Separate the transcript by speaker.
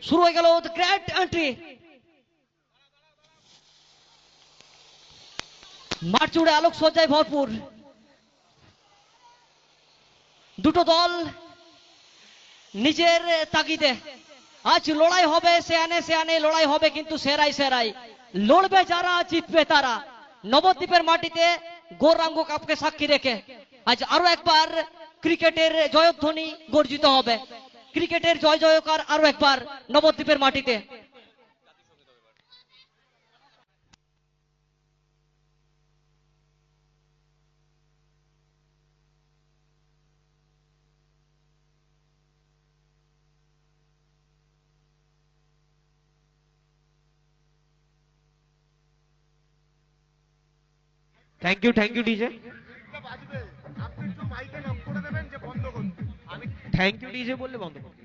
Speaker 1: শুরু হয়ে গেল গ্রেট এন্ট্রি। মাঠ জুড়ে আলোকসজ্জায় ভরপুর। দুটো দল নিজের তাগিদে আজ লড়াই হবে, সেয়ানে সেয়ানে লড়াই হবে, কিন্তু সেরাই সেরাই লড়বে যারা, জিতবে তারা। নবদ্বীপের মাটিতে গৌরাঙ্গ কাপকে সাক্ষী রেখে আজ আরো একবার ক্রিকেটের জয়ধ্বনি গর্জিত হবে। ক্রিকেটের জয় জয়কার আরো একবার নবদ্বীপের মাটিতে।
Speaker 2: Thank you DJ. Thank you DJ বললে বন্ধ করো।